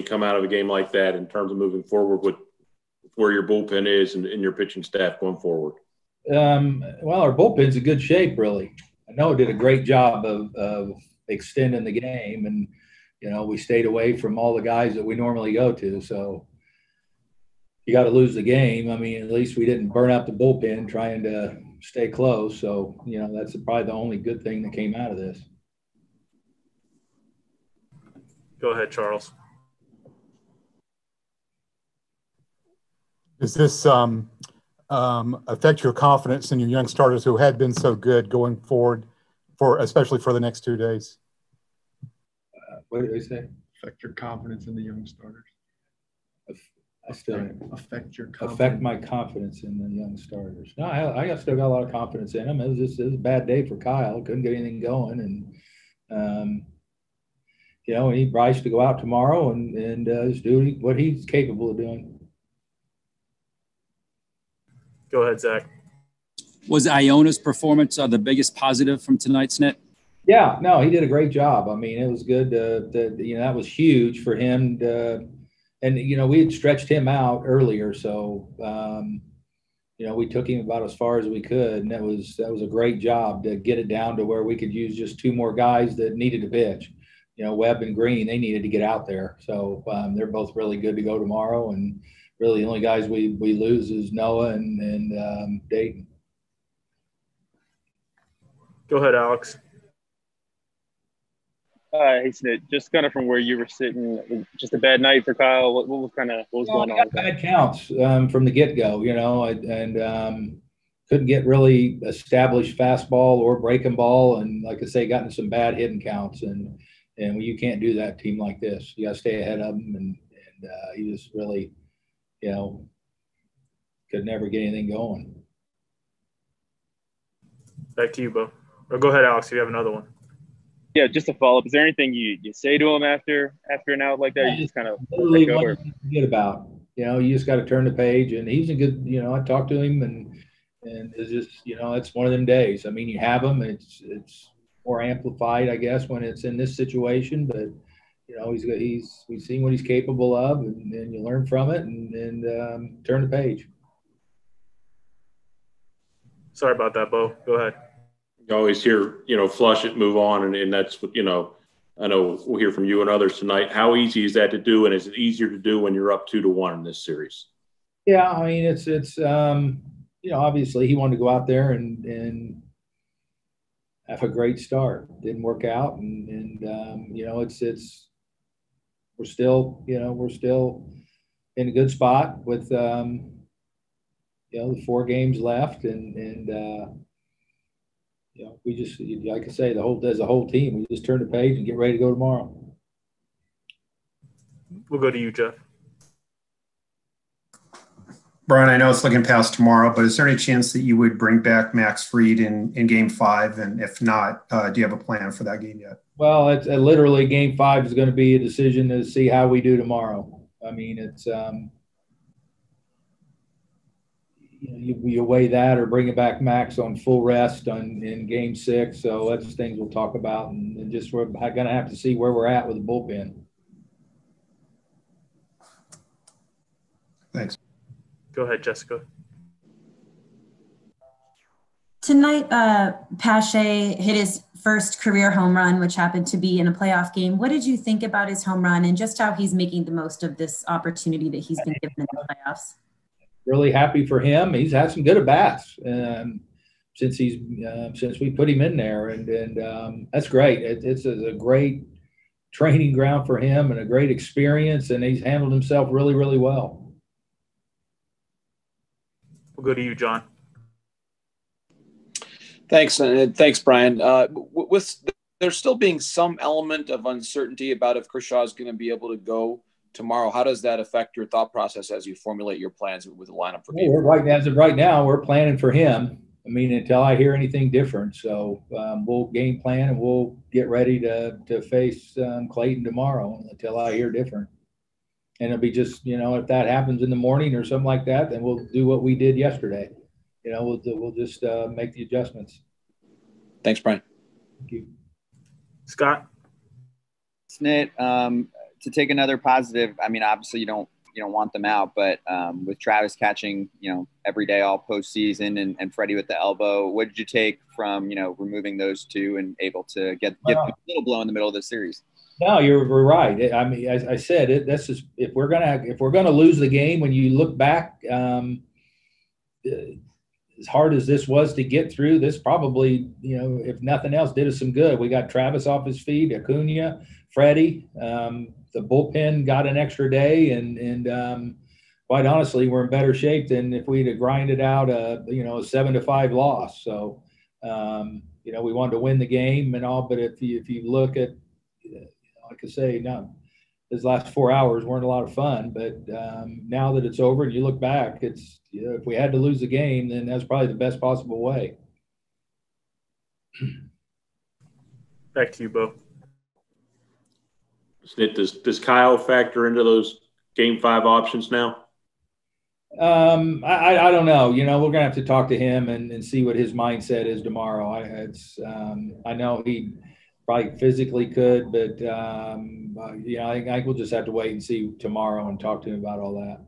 you come out of a game like that in terms of moving forward with where your bullpen is and your pitching staff going forward? Well, our bullpen's in good shape, really. I know it did a great job of extending the game, and we stayed away from all the guys that we normally go to. So you got to lose the game. I mean, at least we didn't burn out the bullpen trying to stay close. So that's probably the only good thing that came out of this. Go ahead, Charles. Does this affect your confidence in your young starters who had been so good going forward, especially for the next 2 days? What did they say? Affect your confidence in the young starters. Affect my confidence in the young starters. No, I still got a lot of confidence in them. It was a bad day for Kyle. Couldn't get anything going, and we need Bryce to go out tomorrow and just do what he's capable of doing. Go ahead, Zach. Was Iona's performance the biggest positive from tonight's net? Yeah, no, he did a great job. I mean, it was good. That was huge for him. And we had stretched him out earlier, so we took him about as far as we could, and that was a great job to get it down to where we could use just 2 more guys that needed to pitch. Webb and Green, they needed to get out there, so they're both really good to go tomorrow. And really, the only guys we lose is Noah and Dayton. Go ahead, Alex. Hey, Snit, just kind of from where you were sitting, just a bad night for Kyle. What was going on? I got bad counts from the get-go, and couldn't get really established fastball or breaking ball, and like I say, got into some bad hitting counts, and you can't do that team like this. You got to stay ahead of them, and he just really, could never get anything going. Back to you, Bo. Or go ahead, Alex, if you have another one. Yeah, just to follow up, is there anything you say to him after an out like that? You just kind of forget about. You just got to turn the page, and he's a good. I talked to him, and it's just it's one of them days. I mean, you have him. It's more amplified, I guess, when it's in this situation. But we've seen what he's capable of, and you learn from it, and turn the page. Sorry about that, Bo. Go ahead. You always hear, flush it, move on. And that's what, I know we'll hear from you and others tonight. How easy is that to do? And is it easier to do when you're up 2-1 in this series? Yeah. I mean, it's obviously he wanted to go out there and have a great start. Didn't work out. And we're still in a good spot with, the 4 games left and we just, like I say, as a whole team, we just turn the page and get ready to go tomorrow. We'll go to you, Jeff. Brian, I know it's looking past tomorrow, but is there any chance that you would bring back Max Fried in Game 5? And if not, do you have a plan for that game yet? Well, it's literally Game 5 is going to be a decision to see how we do tomorrow. I mean, it's you weigh that or bring it back Max on full rest in Game 6. So that's things we'll talk about, and just we're going to have to see where we're at with the bullpen. Thanks. Go ahead, Jessica. Tonight, Pache hit his first career home run, which happened to be in a playoff game. What did you think about his home run and just how he's making the most of this opportunity that he's been given in the playoffs? Really happy for him. He's had some good at-bats since we put him in there, and that's great. It's a great training ground for him and a great experience, and he's handled himself really, really well. We'll go to you, John. Thanks, and thanks, Brian. With there still being some element of uncertainty about if Kershaw is going to be able to go tomorrow, how does that affect your thought process as you formulate your plans with the lineup for game? As of right now, we're planning for him. I mean, until I hear anything different. So we'll game plan and we'll get ready to face Clayton tomorrow until I hear different. And it'll be just, if that happens in the morning or something like that, then we'll do what we did yesterday. We'll just make the adjustments. Thanks, Brian. Thank you. Scott? Snit, to take another positive, I mean, obviously you don't want them out, but with Travis catching, every day all postseason and Freddie with the elbow, what did you take from, removing those two and able to get a little blow in the middle of the series? No, you're right. I mean, as I said, this is if we're gonna lose the game. When you look back, as hard as this was to get through, this probably, if nothing else, did us some good. We got Travis off his feet, Acuna, Freddie. The bullpen got an extra day, and quite honestly, we're in better shape than if we'd have grinded out a 7-5 loss. So, we wanted to win the game and all, but if you look at, like I say, no, these last 4 hours weren't a lot of fun, but now that it's over and you look back, it's, if we had to lose the game, then that's probably the best possible way. Back to you, Bo. Does Kyle factor into those Game 5 options now? I don't know. We're gonna have to talk to him and see what his mindset is tomorrow. I know he probably physically could, but I think we'll just have to wait and see tomorrow and talk to him about all that.